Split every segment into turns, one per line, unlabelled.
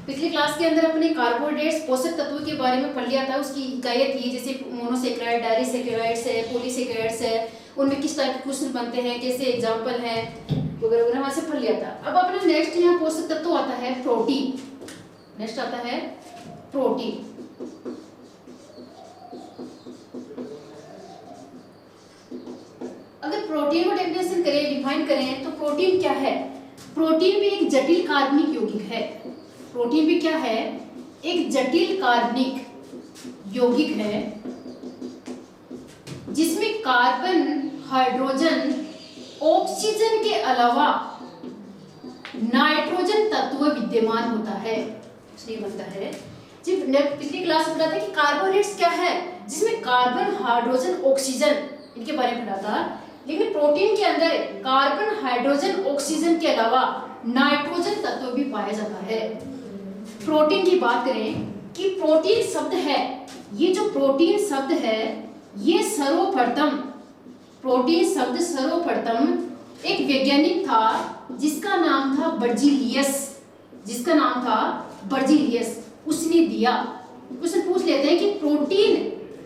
पिछली क्लास के अंदर अपने कार्बोहाइड्रेट्स पोषक तत्वों के बारे में पढ़ लिया था। उसकी इकाइयाँ थी जैसे मोनोसेक्राइड, डाइसेक्राइड्स है, पॉलीसेक्राइड्स है, उनमें किस टाइप के क्वेश्चन बनते हैं, कैसे एग्जाम्पल है वगैरह वगैरह वहाँ से पढ़ लिया था। अब अपना नेक्स्ट यहाँ पोषक तत्व आता है प्रोटीन। नेक्स्ट आता है प्रोटीन। अगर प्रोटीन को डेफिनेशन करें, डिफाइन करें तो प्रोटीन क्या है? प्रोटीन भी एक जटिल कार्बनिक यौगिक है। प्रोटीन भी क्या है? एक जटिल कार्बनिक यौगिक है जिसमें कार्बन, हाइड्रोजन, ऑक्सीजन के अलावा नाइट्रोजन तत्व विद्यमान होता है। इसलिए बनता है, जब पिछली क्लास में पढ़ा था कि कार्बोहाइड्रेट्स क्या है, जिसमें कार्बन, हाइड्रोजन, ऑक्सीजन इनके बारे में पढ़ा था। लेकिन प्रोटीन के अंदर कार्बन, हाइड्रोजन, ऑक्सीजन के अलावा नाइट्रोजन तत्व भी पाया जाता है। प्रोटीन की बात करें कि प्रोटीन शब्द है, ये जो प्रोटीन शब्द है ये सर्वप्रथम, प्रोटीन शब्द सर्वप्रथम एक वैज्ञानिक था जिसका नाम था बर्जीलियस। जिसका नाम था बर्जीलियस, उसने दिया। क्वेश्चन पूछ लेते हैं कि प्रोटीन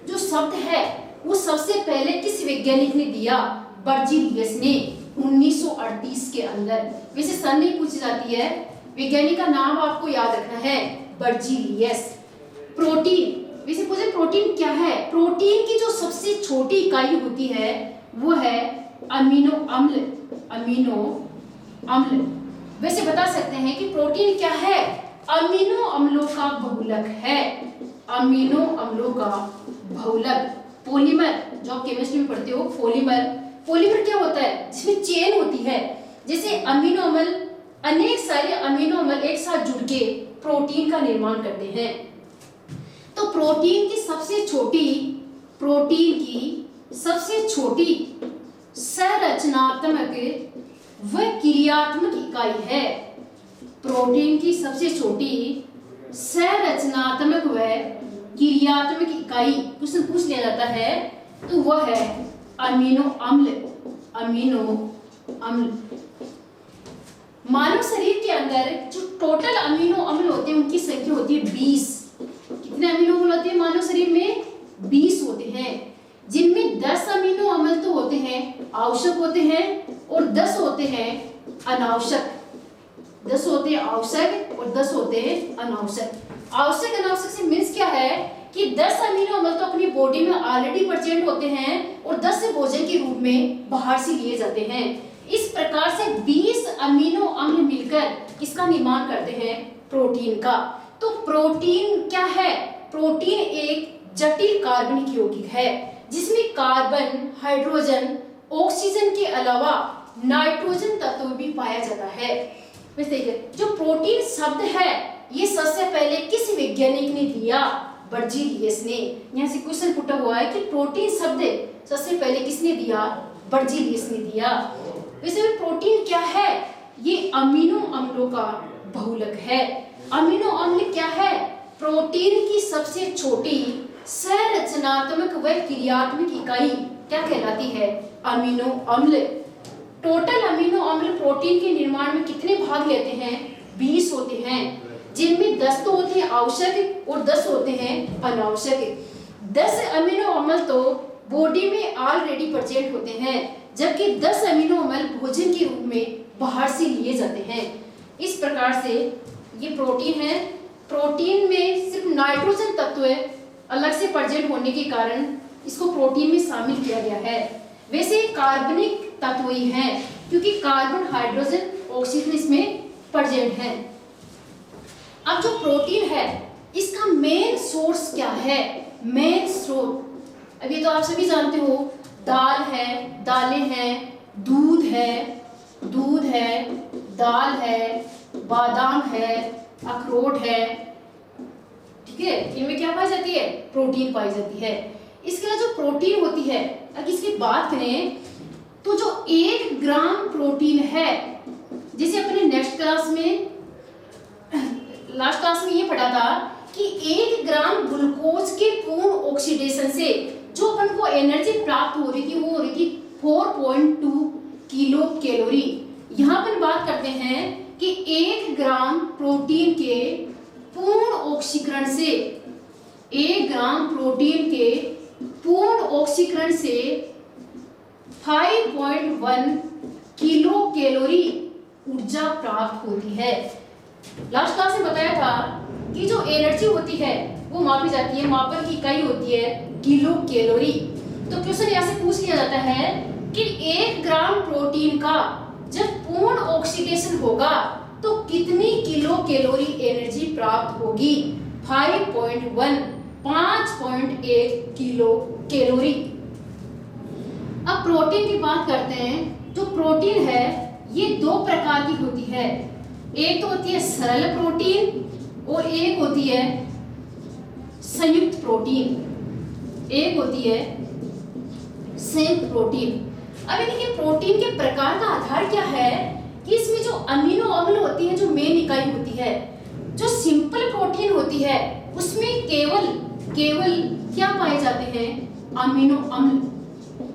जो शब्द है वो सबसे पहले किस वैज्ञानिक ने दिया? बर्जीलियस ने 1938 के अंदर। वैसे सन नहीं पूछी जाती है, वैज्ञानिक का नाम आपको याद रखना है, बर्जीलियस। प्रोटीन, वैसे पूछे प्रोटीन क्या है? प्रोटीन की जो सबसे छोटी इकाई होती है वो है अमीनो अम्ल। अमीनो अम्ल। वैसे बता सकते हैं कि प्रोटीन क्या है? अमीनो अम्लों का बहुलक है। अमीनो अम्लों का बहुलक। पॉलीमर, जो आप केमिस्ट्री में पढ़ते हो, पॉलीमर। पॉलीमर क्या होता है? जिसमें चेन होती है। जैसे अमीनो अम्ल, अनेक सारे अमीनो अम्ल एक साथ जुड़ के प्रोटीन का निर्माण करते हैं। तो प्रोटीन की सबसे छोटी संरचनात्मक व क्रियात्मक इकाई है। प्रोटीन की सबसे छोटी संरचनात्मक व क्रियात्मक इकाई क्वेश्चन पूछ लिया जाता है तो वह है अमीनो अम्ल। अमीनो अम्ल। मानव शरीर के अंदर जो टोटल अमीनो अम्ल होते हैं उनकी संख्या होती है 20। कितने अमीनो अम्ल होते हैं मानव शरीर में? 20 होते हैं, जिनमें 10 अमीनो अम्ल तो होते हैं आवश्यक होते हैं और 10 होते हैं अनावश्यक। 10 होते हैं आवश्यक और 10 होते हैं अनावश्यक। आवश्यक अनावश्यक से मीन्स क्या है कि 10 अमीनो अम्ल तो अपनी बॉडी में ऑलरेडी प्रेजेंट होते हैं और 10 से भोजन के रूप में बाहर से लिए जाते हैं। इस प्रकार से 20 अमीनो अम्ल मिलकर इसका निर्माण करते हैं प्रोटीन का। तो प्रोटीन क्या है? प्रोटीन एक जटिल कार्बनिक यौगिक है जिसमें कार्बन, हाइड्रोजन, ऑक्सीजन के अलावा नाइट्रोजन तत्व भी पाया जाता है। वैसे जो प्रोटीन शब्द है ये सबसे पहले किस वैज्ञानिक ने दिया? बर्जीलियस ने। यहाँ से क्वेश्चन पुट हुआ है कि प्रोटीन शब्द सबसे पहले किसने दिया? बर्जीलियस ने दिया। वैसे प्रोटीन क्या है? ये अमीनो अम्लों का बहुलक है। अमीनो अम्ल क्या है? प्रोटीन की सबसे छोटी संरचनात्मक व क्रियात्मक इकाई क्या कहलाती है? अमीनो अम्ल। टोटल अमीनो अम्ल प्रोटीन के निर्माण में कितने भाग लेते हैं? 20 होते हैं, जिनमें 10 तो होते हैं आवश्यक और 10 होते हैं अनावश्यक। 10 अमीनो अम्ल तो बॉडी में ऑलरेडी प्रेजेंट होते हैं, जबकि 10 अमीनो अम्ल भोजन के रूप में बाहर से लिए जाते हैं। इस प्रकार से ये प्रोटीन है। प्रोटीन में सिर्फ नाइट्रोजन तत्व अलग से प्रेजेंट होने के कारण इसको प्रोटीन में शामिल किया गया है। वैसे कार्बनिक तत्व ही है क्योंकि कार्बन, हाइड्रोजन, ऑक्सीजन इसमें प्रेजेंट है। अब जो प्रोटीन है इसका मेन सोर्स क्या है? मेन स्रोत अब ये तो आप सभी जानते हो, दाल है, दालें हैं, दूध है, दाल है, बादाम है, अखरोट है। ठीक है, इनमें क्या पाई जाती है? प्रोटीन पाई जाती है। इसके अलावा जो प्रोटीन होती है, अगर इसकी बात करें तो जो 1 ग्राम प्रोटीन है, जैसे अपने नेक्स्ट क्लास में, लास्ट क्लास में ये पढ़ा था कि 1 ग्राम ग्लूकोज के पूर्ण ऑक्सीडेशन से जो अपन को एनर्जी प्राप्त हो रही थी वो हो रही थी 4.2 किलो कैलोरी। यहाँ पर बात करते हैं कि 1 ग्राम प्रोटीन के पूर्ण ऑक्सीकरण से 1 ग्राम प्रोटीन के पूर्ण ऑक्सीकरण से 5.1 किलो कैलोरी ऊर्जा प्राप्त होती है। लास्ट क्लास में बताया था कि जो एनर्जी होती है वो मापी जाती है, मापन की इकाई होती है किलो कैलोरी। तो क्वेश्चन यहाँ से पूछ लिया जाता है कि 1 ग्राम प्रोटीन का जब पूर्ण ऑक्सीडेशन होगा तो कितनी किलो कैलोरी एनर्जी प्राप्त होगी? 5.1 किलो कैलोरी। अब प्रोटीन की बात करते हैं। जो प्रोटीन है ये 2 प्रकार की होती है। एक तो होती है सरल प्रोटीन और एक होती है संयुक्त प्रोटीन। एक होती है संयुक्त प्रोटीन। अब देखिए प्रोटीन के प्रकार का आधार क्या है कि इसमें जो अमीनो अम्ल होती है, जो मेन इकाई होती है, जो सिंपल प्रोटीन होती है उसमें केवल क्या पाए जाते हैं? अमीनो अम्ल।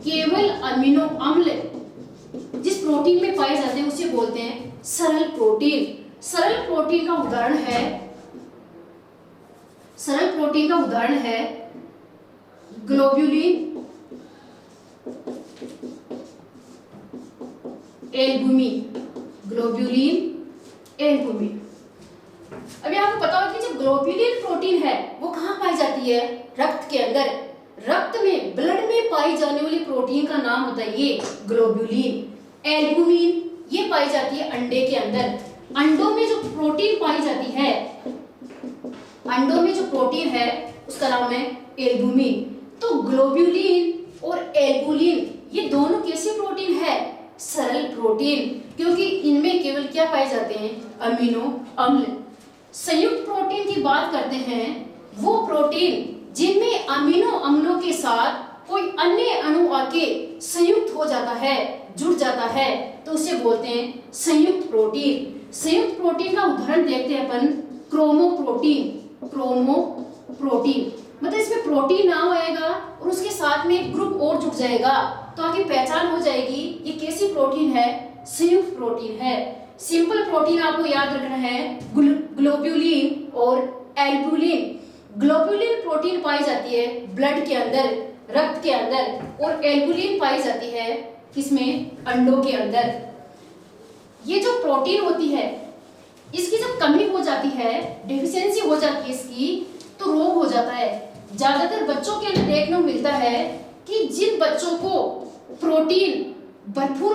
केवल अमीनो अम्ल जिस प्रोटीन में पाए जाते हैं उसे बोलते हैं सरल प्रोटीन। सरल प्रोटीन का उदाहरण है ग्लोब्यूलिन, एल्बुमिन। अभी आपको पता होगा कि जो ग्लोब्यूलिन प्रोटीन है वो कहाँ पाई जाती है? रक्त के अंदर। रक्त में, ब्लड में पाई जाने वाली प्रोटीन का नाम बताइए? ग्लोब्यूलिन। एल्बुमिन ये पाई जाती है अंडे के अंदर। अंडों में जो प्रोटीन पाई जाती है, अंडों में जो प्रोटीन है उसका नाम है एल्बुमिन। तो ग्लोब्यूलिन और एल्बुलिन ये दोनों कैसे प्रोटीन है? सरल प्रोटीन, क्योंकि इनमें केवल क्या पाए जाते हैं? अमीनो अम्ल। संयुक्त प्रोटीन की बात करते हैं, वो प्रोटीन जिनमें अमीनो अम्लों के साथ कोई अन्य अणु आके संयुक्त हो जाता है, जुड़ जाता है, तो उसे बोलते हैं संयुक्त प्रोटीन। संयुक्त प्रोटीन का उदाहरण देखते हैं अपन क्रोमोप्रोटीन। मतलब इसमें प्रोटीन नाम आएगा और उसके साथ में एक ग्रुप और जुड़ जाएगा तो आगे पहचान हो जाएगी ये कैसी प्रोटीन है? संयुक्त प्रोटीन है। सिंपल प्रोटीन आपको याद रखना है ग्लोब्यूलिन और एल्बुलिन। ग्लोब्यूलिन प्रोटीन पाई जाती है ब्लड के अंदर, रक्त के अंदर, और एल्बुलिन पाई जाती है किसमें? अंडों के अंदर। ये जो प्रोटीन होती है इसकी जब कमी हो जाती है, डेफिशिएंसी हो जाती है इसकी, तो रोग हो जाता है। ज्यादातर बच्चों के अंदर देखने को मिलता है कि जिन बच्चों को प्रोटीन भरपूर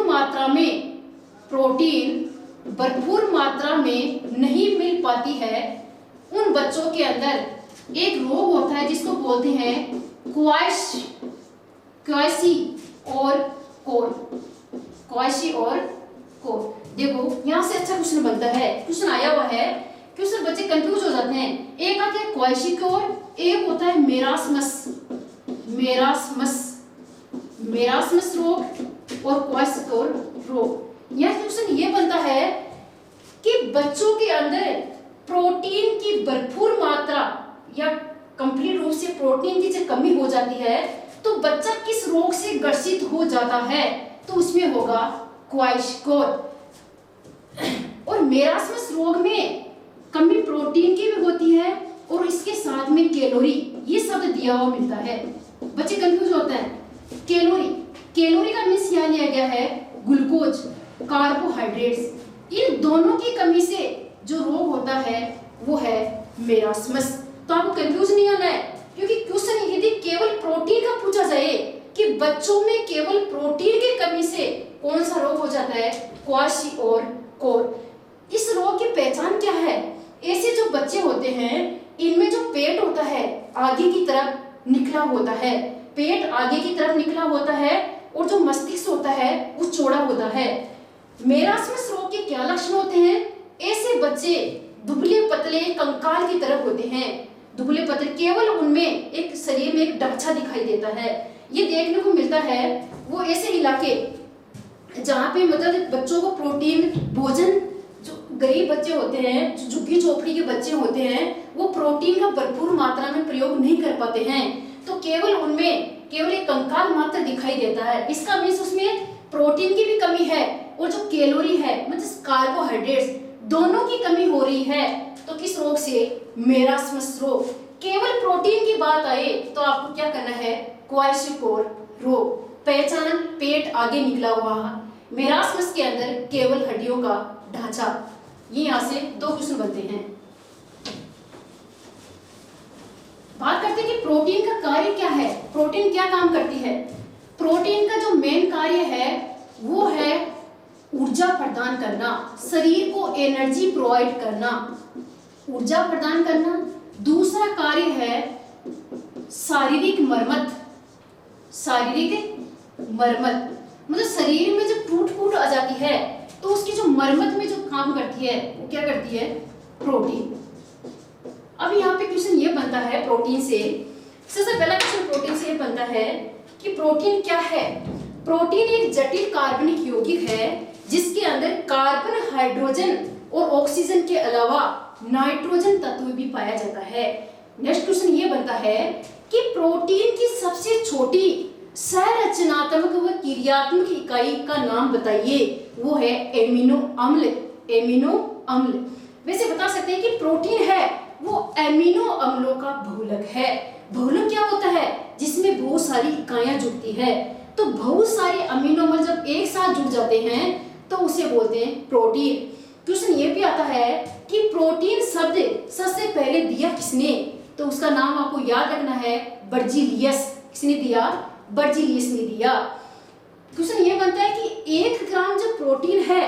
मात्रा में नहीं मिल पाती है, उन बच्चों के अंदर एक रोग होता है जिसको बोलते हैं क्वाशी और कोर। देखो यहाँ से अच्छा क्वेश्चन बनता है, क्वेश्चन आया हुआ है, क्वेश्चन बच्चे कंफ्यूज हो जाते हैं। एक आते हैं क्वाशिकोर, एक होता है मेरास्मस रोग और क्वाशिकोर रोग। यह क्वेश्चन ये बनता है कि बच्चों के अंदर प्रोटीन की भरपूर मात्रा या कंप्लीट रूप से प्रोटीन की जब कमी हो जाती है तो बच्चा किस रोग से ग्रसित हो जाता है? तो उसमें होगा क्वाशिकोर। और मेरास्मस रोग में कमी प्रोटीन की भी होती है और इसके साथ में कैलोरी, ये शब्द दिया हुआ मिलता है। बच्चे कंफ्यूज होते हैं। कैलोरी का मीन्स यहाँ लिया गया है ग्लूकोज, कार्बोहाइड्रेट्स। इन दोनों की कमी से जो रोग होता है वो है मेरास्मस। तो आपको कंफ्यूज नहीं होना है, क्योंकि क्वेश्चन यदि केवल प्रोटीन का पूछा जाए कि बच्चों में केवल प्रोटीन की कमी से कौन सा रोग हो जाता है? क्वाशी और कोर। इस रोग की पहचान क्या है? ऐसे जो बच्चे होते हैं इनमें जो पेट होता है आगे की तरफ निकला होता है, पेट आगे की तरफ निकला होता है और जो मस्तिष्क होता है वो चौड़ा होता है। मेरास्मस रोग के क्या लक्षण होते हैं? ऐसे बच्चे दुबले पतले कंकाल की तरफ होते हैं। दुबले पतले, केवल उनमें एक शरीर में एक डबछा दिखाई देता है। ये देखने को मिलता है वो ऐसे इलाके जहाँ पे मतलब बच्चों को प्रोटीन भोजन, जो गरीब बच्चे होते हैं, जो झुग्गी झोपड़ी के बच्चे होते हैं, वो प्रोटीन का भरपूर मात्रा में प्रयोग नहीं कर पाते हैं, तो केवल उनमें केवल एक कंकाल मात्र दिखाई देता है। इसका मीन्स उसमें प्रोटीन की भी कमी है और जो कैलोरी है मतलब कार्बोहाइड्रेट्स दोनों की कमी हो रही है तो किस रोग से? मेरास्मस रोग। केवल प्रोटीन की बात आए तो आपको क्या करना है? क्वाइशियोकोर रोग। पहचान, पेट आगे निकला हुआ, मेरास्मस के अंदर केवल हड्डियों का ढांचा। ये यहाँ से 2 क्वेश्चन बनते हैं। बात करते हैं कि प्रोटीन का कार्य क्या है, प्रोटीन क्या काम करती है। प्रोटीन का जो मेन कार्य है वो है ऊर्जा प्रदान करना, शरीर को एनर्जी प्रोवाइड करना, ऊर्जा प्रदान करना। दूसरा कार्य है शारीरिक मरम्मत, शारीरिक मरम्मत मतलब शरीर में जब टूट फूट आ जाती है तो उसकी जो मरम्मत में जो काम करती है वो क्या करती है? प्रोटीन। अब यहाँ पे क्वेश्चन ये बनता है प्रोटीन से, सबसे पहला क्वेश्चन प्रोटीन से ये बनता है कि प्रोटीन क्या है। प्रोटीन एक जटिल कार्बनिक यौगिक है जिसके अंदर कार्बन, हाइड्रोजन और ऑक्सीजन के अलावा नाइट्रोजन तत्व भी पाया जाता है। नेक्स्ट क्वेश्चन ये बनता है कि प्रोटीन की सबसे छोटी संरचनात्मक व क्रियात्मक इकाई का नाम बताइए। वो है एमिनो अम्ल। एमिनो अम्ल। वैसे बता सकते हैं कि प्रोटीन है वो एमिनो अम्लों का बहुलक है। बहुलक क्या होता है? जिसमें बहुत सारी इकाइयां जुड़ती है। तो बहुत सारे अमीनो अम्ल जब एक साथ जुड़ जाते हैं तो उसे बोलते हैं प्रोटीन। क्वेश्चन ये भी आता है कि प्रोटीन शब्द सबसे पहले दिया किसने? तो उसका नाम आपको याद रखना है, बर्जीलियस। किसने दिया? बर्जीलियस ने दिया। क्वेश्चन ये बनता है कि 1 ग्राम जो प्रोटीन है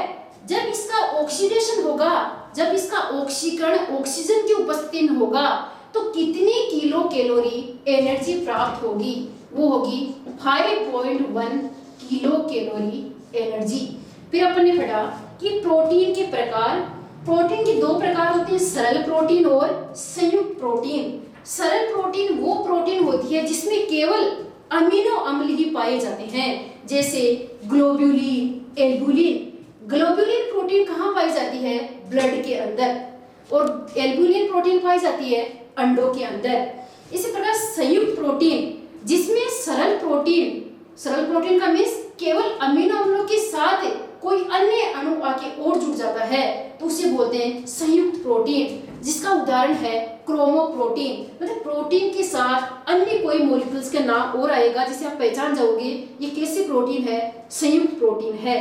जब इसका ऑक्सीडेशन होगा, जब इसका ऑक्सीकरण ऑक्सीजन की उपस्थिति में होगा तो कितनी किलो कैलोरी एनर्जी प्राप्त होगी? वो होगी 5.1 किलो कैलोरी एनर्जी। फिर अपन ने पढ़ा कि प्रोटीन के प्रकार, प्रोटीन के 2 प्रकार होते हैं, सरल प्रोटीन और संयुक्त प्रोटीन। सरल प्रोटीन वो प्रोटीन होती है जिसमें केवल अमीनो अम्ल ही पाए जाते हैं, जैसे ग्लोब्यूलिन, एल्बुलिन। ग्लोब्यूलिन प्रोटीन कहाँ पाई जाती है? ब्लड के अंदर। और एल्बुलिन प्रोटीन पाई जाती है अंडों के अंदर। इसी प्रकार संयुक्त प्रोटीन जिसमें सरल प्रोटीन का मीन्स केवल अमीनो अम्लों के साथ कोई अन्य अणु आके और जुड़ जाता है तो उसे बोलते हैं संयुक्त प्रोटीन, जिसका उदाहरण है क्रोमोप्रोटीन। मतलब प्रोटीन के साथ अन्य कोई मॉलिक्यूल्स का नाम और आएगा जिसे आप पहचान जाओगे ये कैसे प्रोटीन है? संयुक्त प्रोटीन है।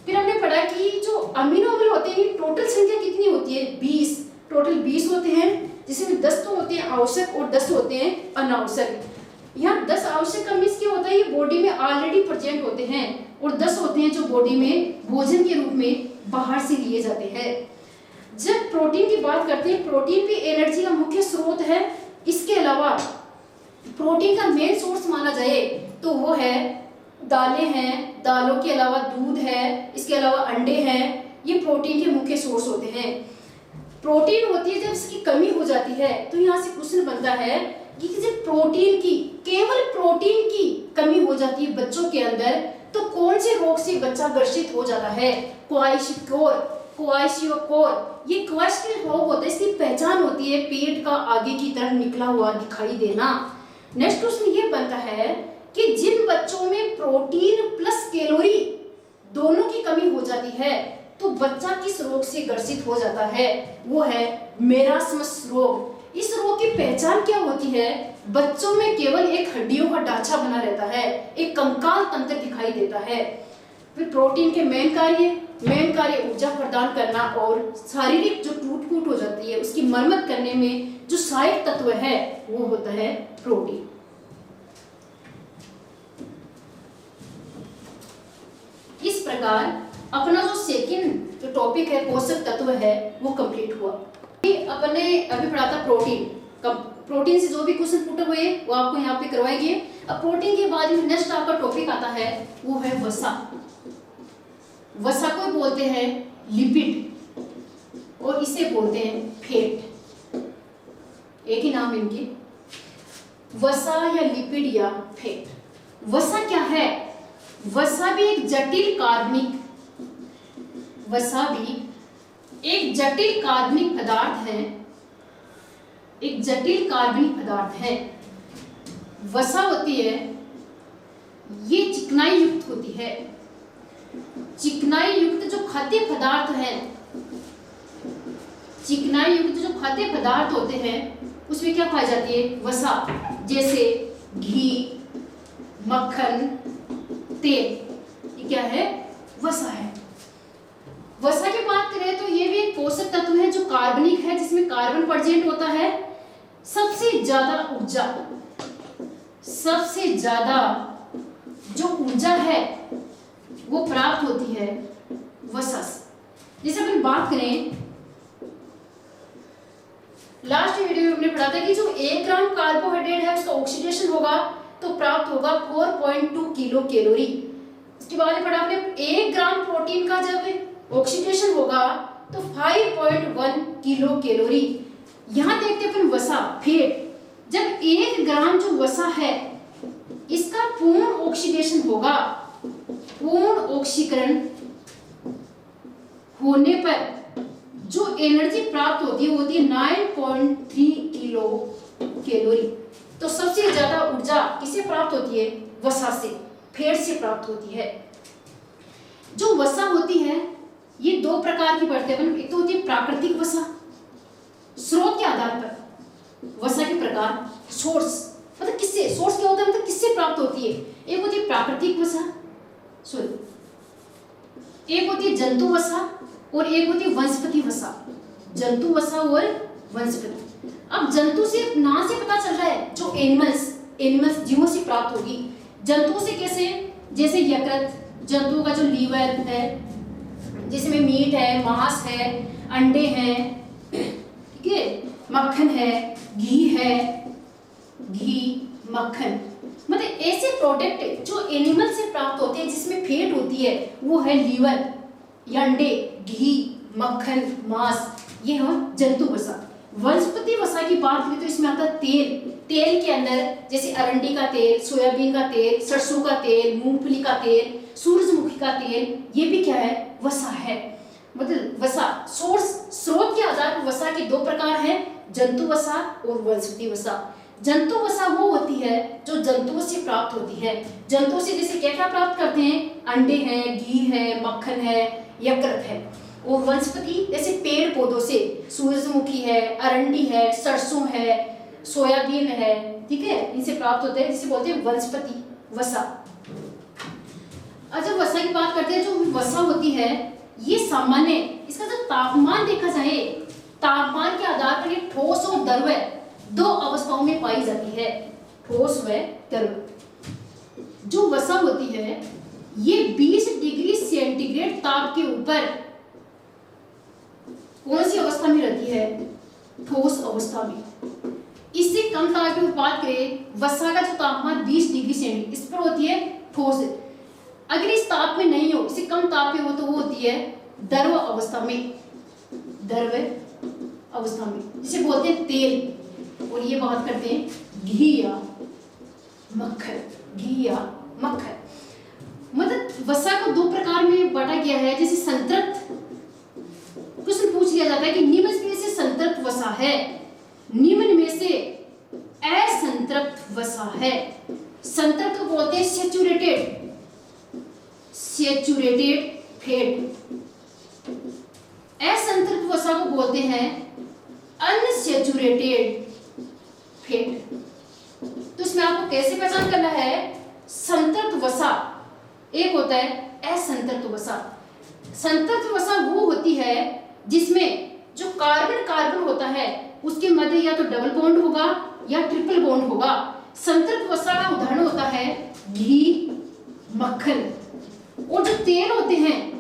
फिर हमने पढ़ा कि जो अमीनो अम्ल होते हैं टोटल संख्या कितनी होती है? 20। टोटल 20 होते हैं जिसमें 10 तो होते हैं आवश्यक और 10 होते हैं अनावश्यक। यहाँ 10 आवश्यक का मीन्स क्या होता है? ये बॉडी में ऑलरेडी प्रेजेंट होते हैं और 10 होते हैं जो बॉडी में भोजन के रूप में बाहर से लिए जाते हैं। जब प्रोटीन की बात करते हैं, प्रोटीन भी एनर्जी का मुख्य स्रोत है। इसके अलावा प्रोटीन का मेन सोर्स माना जाए तो वो है दालें हैं, दालों के अलावा दूध है, इसके अलावा अंडे हैं। ये प्रोटीन के मुख्य सोर्स होते हैं। प्रोटीन होती है जब इसकी कमी हो जाती है तो यहाँ से क्वेश्चन बनता है कि जब प्रोटीन की, केवल प्रोटीन की कमी हो जाती है बच्चों के अंदर तो कौन से रोग से बच्चा ग्रसित हो जाता है? क्वाइशियोकोर। ये क्वाइशियोकोर रोग होता है, इसकी पहचान होती है पेट का आगे की तरफ निकला हुआ दिखाई देना। नेक्स्ट क्वेश्चन ये बनता है कि जिन बच्चों में प्रोटीन प्लस कैलोरी दोनों की कमी हो जाती है तो बच्चा किस रोग से ग्रसित हो जाता है? वो है मेरास्मस रोग। इस रोग की पहचान क्या होती है? बच्चों में केवल एक हड्डियों का ढांचा बना रहता है, एक कंकाल तंत्र दिखाई देता है। फिर प्रोटीन के मेन कार्य ऊर्जा प्रदान करना और शारीरिक जो टूट फूट हो जाती है उसकी मरम्मत करने में जो सहायक तत्व है वो होता है प्रोटीन। इस प्रकार अपना जो सेकंड जो टॉपिक है पोषक तत्व है वो कंप्लीट हुआ। अपने अभी पढ़ा था प्रोटीन से जो भी क्वेश्चन पुट हुए वो आपको यहाँ पे करवाए गए। अब प्रोटीन के बाद नेक्स्ट आपका टॉपिक आता है वो है वसा। वसा को बोलते हैं लिपिड और इसे बोलते हैं फैट। एक ही नाम इनकी, वसा या लिपिड या फैट। वसा क्या है? वसा भी एक जटिल कार्बनिक पदार्थ है, एक जटिल कार्बनिक पदार्थ है। वसा होती है, ये चिकनाई युक्त होती है। चिकनाई युक्त जो खाद्य पदार्थ है चिकनाई युक्त जो खाद्य पदार्थ होते हैं उसमें क्या पाई जाती है? वसा, जैसे घी, मक्खन, तेल, ये क्या है? वसा है। वसा की बात करें तो ये भी एक पोषक तत्व है जो कार्बनिक है, जिसमें कार्बन प्रेजेंट होता है। सबसे ज्यादा जो ऊर्जा है वो प्राप्त होती है वसा से। जैसे अपन बात करें, लास्ट वीडियो में हमने पढ़ा था कि जो 1 ग्राम कार्बोहाइड्रेट है उसका ऑक्सीडेशन होगा तो प्राप्त होगा 4.2 किलो कैलोरी। उसके बाद पढ़ा हमने 1 ग्राम प्रोटीन का जब ऑक्सीडेशन होगा तो 5.1 किलो कैलोरी। यहां देखते अपन वसा, फैट, जब 1 ग्राम जो वसा है इसका पूर्ण ऑक्सीडेशन होगा, पूर्ण ऑक्सीकरण होने पर जो एनर्जी प्राप्त होती है 9.3 किलो कैलोरी। तो सबसे ज्यादा ऊर्जा किसे प्राप्त होती है? वसा से, फैट से प्राप्त होती है। जो वसा होती है ये 2 प्रकार की पड़ते हैं। एक तो होती है प्राकृतिक वसा, स्रोत के आधार पर वसा के प्रकार, सोर्स, मतलब किससे, सोर्स क्या होता है, मतलब किससे प्राप्त होती है। एक होती है प्राकृतिक वसा, एक होती है जंतु वसा और एक होती है वनस्पति वसा। जंतु वसा और वनस्पति। अब जंतु से नाम से पता चल रहा है जो एनिमल्स जीवों से प्राप्त होगी। जंतुओं से कैसे? जैसे यकृत, जंतुओं का जो लीवर है जिसमें मीट है, मांस है, अंडे हैं, ठीक है, मक्खन है, घी, मक्खन, मतलब ऐसे प्रोडक्ट जो एनिमल से प्राप्त होते हैं जिसमें फैट होती है वो है लीवर या अंडे, घी, मक्खन, मांस, ये हम जंतु वसा। वनस्पति वसा की बात करें तो इसमें आता है तेल के अंदर जैसे अरंडी का तेल, सोयाबीन का तेल, सरसों का तेल, मूंगफली का तेल, सूरजमुखी का तेल, ये भी क्या है? वसा है। मतलब वसा, स्रोत के आधार पर वसा के 2 प्रकार हैं, जंतु वसा और वनस्पति वसा। जंतु वसा वो होती है जो जंतुओं से प्राप्त होती है। जंतुओं से जैसे क्या क्या प्राप्त करते हैं? अंडे हैं, घी है, मक्खन है, यकृत है। और वनस्पति जैसे पेड़ पौधों से, सूरजमुखी है, अरंडी है, सरसों है, सोयाबीन है, ठीक है, इनसे प्राप्त होते हैं, जिसे बोलते हैं वनस्पति वसा। जब वसा की बात करते हैं, जो वसा होती है ये सामान्य, इसका जो तापमान देखा जाए, तापमान के आधार पर ये ठोस और द्रव्य 2 अवस्थाओं में पाई जाती है, ठोस व द्रव्य। जो वसा होती है ये 20 डिग्री सेंटीग्रेड ताप के ऊपर कौन सी अवस्था में रहती है? ठोस अवस्था में। इससे कम ताप की बात करें, वसा का जो तापमान 20 डिग्री सेंटीग्रेड इस पर होती है ठोस। अगर इस ताप में नहीं हो, इससे कम ताप पे हो तो वो होती है द्रव अवस्था में, जिसे बोलते हैं तेल। और ये बात करते हैं घी या मक्खन। मतलब वसा को 2 प्रकार में बांटा गया है। जैसे संतृप्त, क्वेश्चन पूछ लिया जाता है कि निम्न में से संतृप्त वसा है, निम्न में से असंतृप्त वसा है। संतृप्त को बोलते हैं सैचुरेटेड फैट। असंतृप्त वसा को बोलते हैं अनसैचुरेटेड फैट। तो इसमें आपको कैसे पहचान करना है? संतृप्त वसा एक होता है असंतृप्त वसा। संतृप्त वसा वो होती है जिसमें जो कार्बन होता है उसके मध्य या तो डबल बॉन्ड होगा या ट्रिपल बॉन्ड होगा। संतृप्त वसा का उदाहरण होता है घी, मक्खन। और जो तेल होते हैं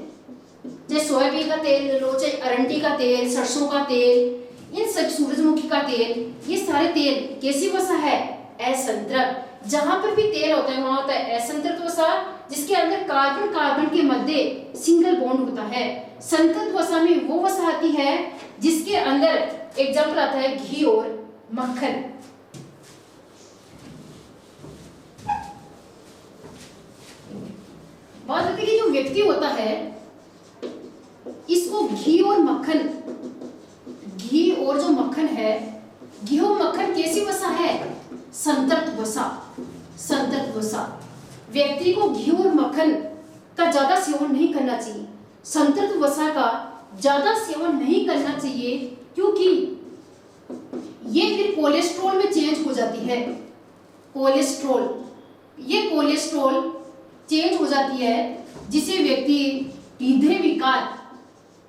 जैसे सोयाबीन का तेल ले लो, चाहे अरंडी का तेल, सरसों का तेल, इन सब, सूरजमुखी का तेल, ये सारे तेल कैसी वसा है? असंतृप्त। जहां पर भी तेल होता है वहां होता है असंतृप्त वसा, जिसके अंदर कार्बन के मध्य सिंगल बॉन्ड होता है। संतृप्त वसा में वो वसा आती है जिसके अंदर एग्जाम्पल आता है घी और मक्खन। बात होती है कि जो व्यक्ति होता है इसको घी और जो मक्खन है, घी और मक्खन कैसी वसा है? संतृप्त वसा। व्यक्ति को घी और मक्खन का ज्यादा सेवन नहीं करना चाहिए। संतृप्त वसा का ज्यादा सेवन नहीं करना चाहिए, क्योंकि ये फिर कोलेस्ट्रॉल में चेंज हो जाती है। कोलेस्ट्रॉल, ये कोलेस्ट्रॉल चेंज हो जाती है, जिसे व्यक्ति हृदय विकार,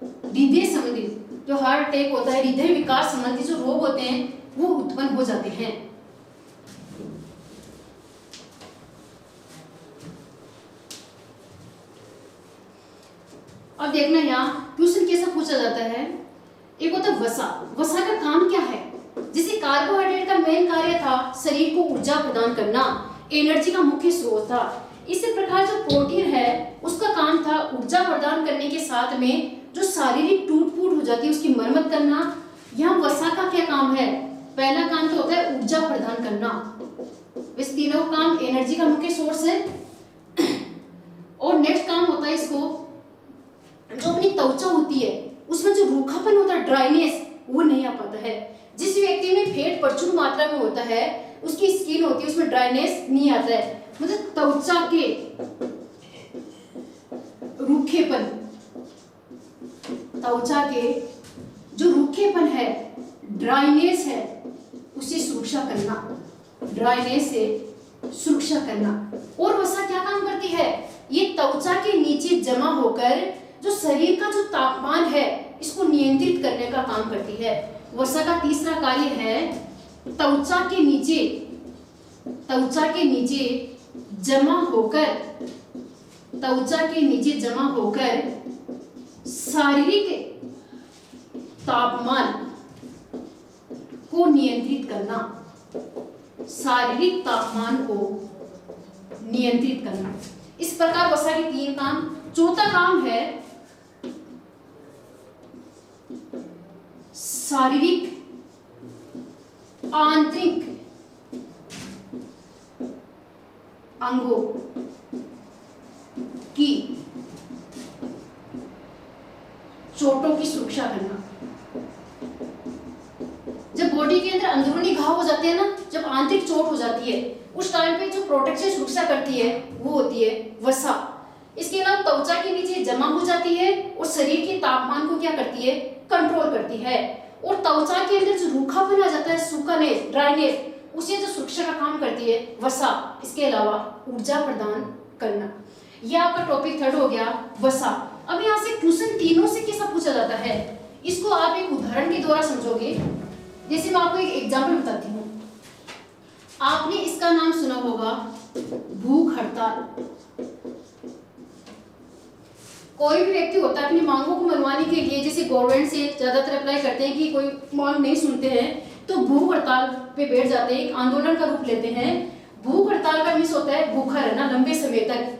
हृदय संबंधित जो हार्ट अटैक होता है, हृदय विकार संबंधी जो रोग होते हैं वो उत्पन्न हो जाते हैं। अब देखना यहाँ क्वेश्चन कैसा पूछा जाता है। एक होता है वसा। वसा का काम क्या है? जिसे कार्बोहाइड्रेट का मेन कार्य था शरीर को ऊर्जा प्रदान करना, एनर्जी का मुख्य स्रोत था। इसी प्रकार जो प्रोटीन है उसका काम था ऊर्जा प्रदान करने के साथ में जो शारीरिक टूट फूट हो जाती है उसकी मरम्मत करना। यहाँ वसा का क्या काम है? पहला काम तो होता है ऊर्जा प्रदान करना, इस तीनों काम एनर्जी का मुख्य सोर्स है। और नेक्स्ट काम होता है इसको, जो अपनी त्वचा होती है उसमें जो रूखापन होता है, ड्राइनेस, वो नहीं आ पाता है। जिस व्यक्ति में फैट प्रचुर मात्रा में होता है उसकी स्किन होती है उसमें ड्राइनेस नहीं आता है, मतलब त्वचा के रूखेपन, त्वचा के जो रूखेपन है, ड्राइनेस है, उसे सुरक्षा करना, ड्राइनेस से सुरक्षा करना। और वसा क्या काम करती है? ये त्वचा के नीचे जमा होकर जो शरीर का जो तापमान है इसको नियंत्रित करने का काम करती है। वसा का तीसरा कार्य है त्वचा के नीचे, त्वचा के नीचे जमा होकर, त्वचा के नीचे जमा होकर शारीरिक तापमान को नियंत्रित करना, शारीरिक तापमान को नियंत्रित करना। इस प्रकार वसा के तीन काम। चौथा काम है शारीरिक आंतरिक अंगों की चोटों की सुरक्षा करना। जब बॉडी के अंदर अंदरूनी घाव हो जाते हैं ना, जब आंतरिक चोट हो जाती है, उस टाइम पे जो प्रोटेक्शन सुरक्षा करती है वो होती है वसा। इसके अलावा त्वचा के नीचे जमा हो जाती है और शरीर के तापमान को क्या करती है? कंट्रोल करती है। और त्वचा के अंदर जो रूखापन आ जाता है, सूखानेस, ड्राइनेस, उसे जो सुरक्षा का काम करती है वसा। इसके अलावा ऊर्जा प्रदान करना। यह आपका टॉपिक थर्ड हो गया वसा। अब यहाँ से क्वेश्चन तीनों से कैसा पूछा जाता है, इसको आप एक उदाहरण के द्वारा समझोगे। जैसे मैं आपको एक एग्जाम्पल बताती हूँ। आपने इसका नाम सुना होगा भूख हड़ताल। कोई भी व्यक्ति होता है अपनी मांगों को मनवाने के लिए, जैसे गवर्नमेंट से ज्यादातर अप्लाई करते हैं कि कोई मांग नहीं सुनते हैं तो भूख हड़ताल पे बैठ जाते हैं, एक आंदोलन का रूप लेते हैं। भूख हड़ताल का मीन्स होता है भूखा रहना लंबे समय तक।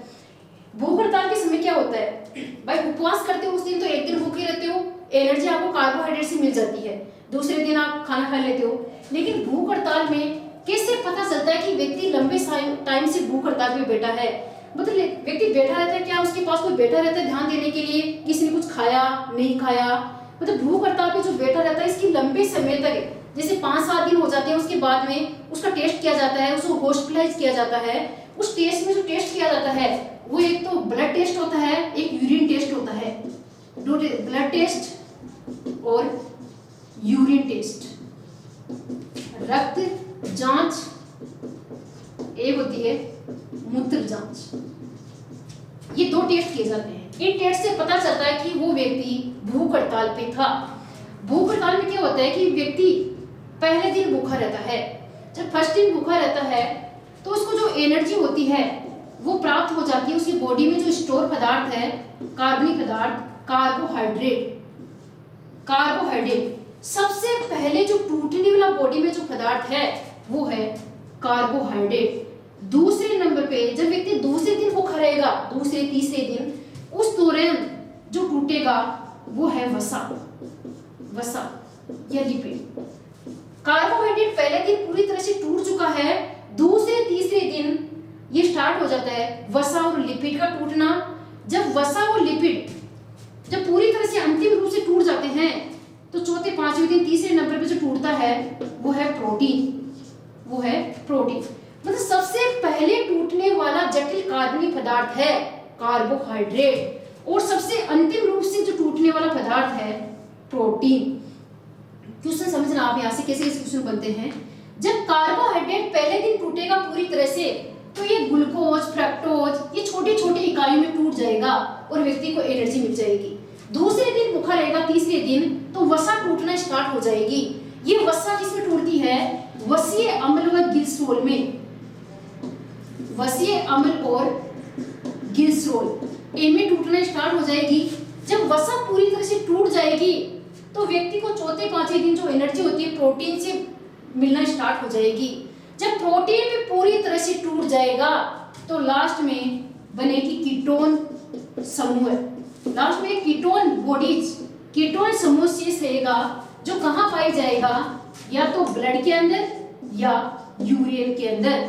भूख हड़ताल के समय क्या होता है भाई, उपवास करते हो उस दिन तो एक दिन भूखे रहते हो, एनर्जी आपको कार्बोहाइड्रेट से मिल जाती है, दूसरे दिन आप खाना खा लेते हो। लेकिन भूख हड़ताल में कैसे पता चलता है कि व्यक्ति लंबे टाइम से भूख हड़ताल पे बैठा है? मतलब व्यक्ति बैठा रहता है, क्या उसके पास कोई बैठा रहता है ध्यान देने के लिए, किसी ने कुछ खाया नहीं खाया? मतलब भूख हड़ताल पे जो बैठा रहता है इसकी लंबे समय तक, जैसे 5-7 दिन हो जाते हैं, उसके बाद में उसका टेस्ट किया जाता है, उसको हॉस्पिटलाइज किया जाता है। उस टेस्ट में जो टेस्ट किया जाता है वो एक तो ब्लड टेस्ट होता है, एक यूरिन टेस्ट होता है। ब्लड टेस्ट और यूरिन टेस्ट, रक्त जांच, एक होती है मूत्र जांच। ये 2 टेस्ट किए जाते हैं। इन टेस्ट से पता चलता है कि वो व्यक्ति भूख हड़ताल पे था। भूख हड़ताल में क्या होता है कि व्यक्ति पहले दिन भूखा रहता है। जब फर्स्ट दिन भूखा रहता है तो उसको जो एनर्जी होती है वो प्राप्त हो जाती है। उसकी बॉडी में जो स्टोर पदार्थ है, कार्बनिक पदार्थ, कार्बोहाइड्रेट। सबसे पहले जो टूटने वाला बॉडी में जो पदार्थ है वो है कार्बोहाइड्रेट। दूसरे नंबर पे जब व्यक्ति दूसरे दिन भूखा रहेगा, दूसरे तीसरे दिन, उस दौरान जो टूटेगा वो है वसा या लिपिड। कार्बोहाइड्रेट पहले दिन पूरी तरह से टूट चुका है, दूसरे तीसरे दिन ये स्टार्ट हो जाता है वसा और लिपिड का टूटना। जब वसा और लिपिड जब पूरी तरह से अंतिम रूप से टूट जाते हैं तो चौथे पांचवें दिन तीसरे नंबर पे जो टूटता है वो है प्रोटीन। मतलब सबसे पहले टूटने वाला जटिल कार्बनिक पदार्थ है कार्बोहाइड्रेट। और सबसे अंतिम रूप से जो टूटने वाला पदार्थ है प्रोटीन। क्वेश्चन समझना आप यहाँ से कैसे कैसे क्वेश्चन बनते हैं। जब कार्बोहाइड्रेट पहले दिन टूटेगा पूरी तरह से तो ये ग्लूकोज, फ्रक्टोज ये छोटे छोटे इकाइयों में टूट जाएगा और व्यक्ति को एनर्जी मिल जाएगी। दूसरे दिन भूखा रहेगा, तीसरे दिन तो वसा टूटना स्टार्ट हो जाएगी। ये वसा जिसमें टूटती है वसीय अम्ल व ग्लिसरॉल में, वसीय अम्ल और ग्लिसरॉल इनमें टूटना स्टार्ट हो जाएगी। जब वसा पूरी तरह से टूट जाएगी तो व्यक्ति को चौथे पांचवें दिन जो एनर्जी होती है प्रोटीन से मिलना स्टार्ट हो जाएगी। जब प्रोटीन भी पूरी तरह से टूट जाएगा तो लास्ट में बनेगी कीटोन समूह। लास्ट में कीटोन बॉडीज, कीटोन समूह शेष रहेगा जो कहाँ पाई जाएगा, या तो ब्लड के अंदर या यूरिन के अंदर।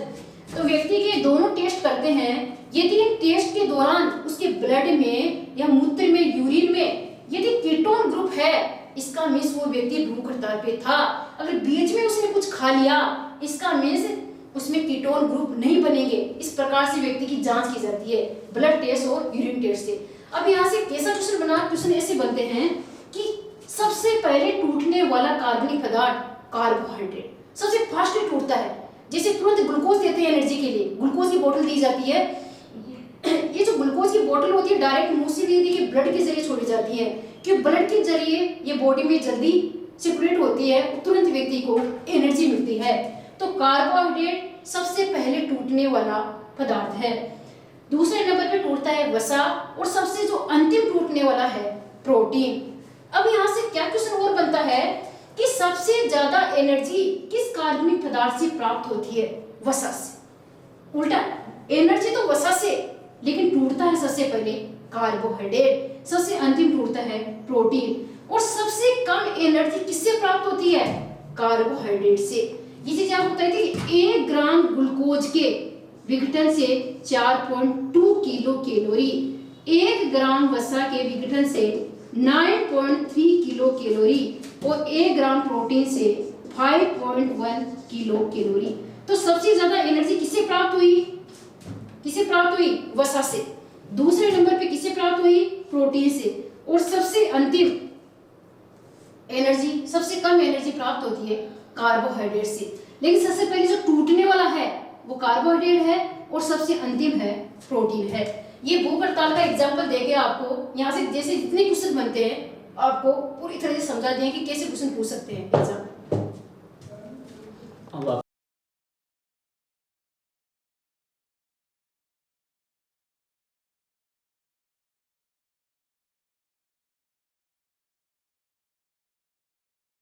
तो व्यक्ति के दोनों टेस्ट करते हैं, यदि इन टेस्ट के दौरान उसके ब्लड में या मूत्र में, यूरिन में यदि कीटोन ग्रुप है, इसका मीन्स वो व्यक्ति भूख हड़ताल पे था। अगर बीच में उसने कुछ खा लिया, इसका मीन्स उसमें कीटोन ग्रुप नहीं बनेंगे। इस प्रकार से व्यक्ति की जांच की जाती है ब्लड टेस्ट और यूरिन टेस्ट से। अब यहाँ से कैसा क्वेश्चन बना, क्वेश्चन ऐसे बनते हैं कि सबसे पहले टूटने वाला कार्बनिक पदार्थ कार्बोहाइड्रेट सबसे फास्ट टूटता है। जैसे तुरंत ग्लूकोज देते हैं एनर्जी के लिए, ग्लूकोज की बोतल दी जाती है। ये जो ग्लूकोज की बोतल होती है डायरेक्ट मुंह से नहीं दी, ब्लड के जरिए छोड़ी जाती है, क्योंकि ब्लड के जरिए ये बॉडी में जल्दी सर्कुलेट होती है, तुरंत व्यक्ति को एनर्जी मिलती है। तो कार्बोहाइड्रेट सबसे पहले टूटने वाला पदार्थ है। दूसरे नंबर पे टूटता है वसा और सबसे जो अंतिम टूटने वाला है प्रोटीन। अब यहाँ से क्या क्वेश्चन और बनता है कि सबसे ज्यादा एनर्जी किस कार्बनिक पदार्थ से प्राप्त होती है? वसा से। उल्टा, एनर्जी तो वसा से, लेकिन टूटता है सबसे पहले कार्बोहाइड्रेट, सबसे अंतिम टूटता है प्रोटीन। और सबसे कम एनर्जी किससे प्राप्त होती है? कार्बोहाइड्रेट से। ये चीज आपको बताई थी कि 1 ग्राम ग्लूकोज के विघटन से 4.2 किलो कैलोरी, 1 ग्राम वसा के विघटन से 9.3 किलो कैलोरी और 1 ग्राम प्रोटीन से 5.1 किलो कैलोरी। तो सबसे ज्यादा एनर्जी किससे प्राप्त हुई? किससे प्राप्त हुई? वसा से। दूसरे नंबर पे किससे प्राप्त हुई? प्रोटीन से। और सबसे अंतिम एनर्जी, सबसे कम एनर्जी प्राप्त होती है कार्बोहाइड्रेट से। लेकिन सबसे पहले जो टूटने वाला है वो कार्बोहाइड्रेट है और सबसे अंतिम है प्रोटीन है। ये भूख हड़ताल का एग्जाम्पल देके आपको यहाँ से जैसे जितने क्वेश्चन बनते हैं आपको पूरी तरह से समझा दिए कि कैसे क्वेश्चन पूछ सकते हैं एग्जाम।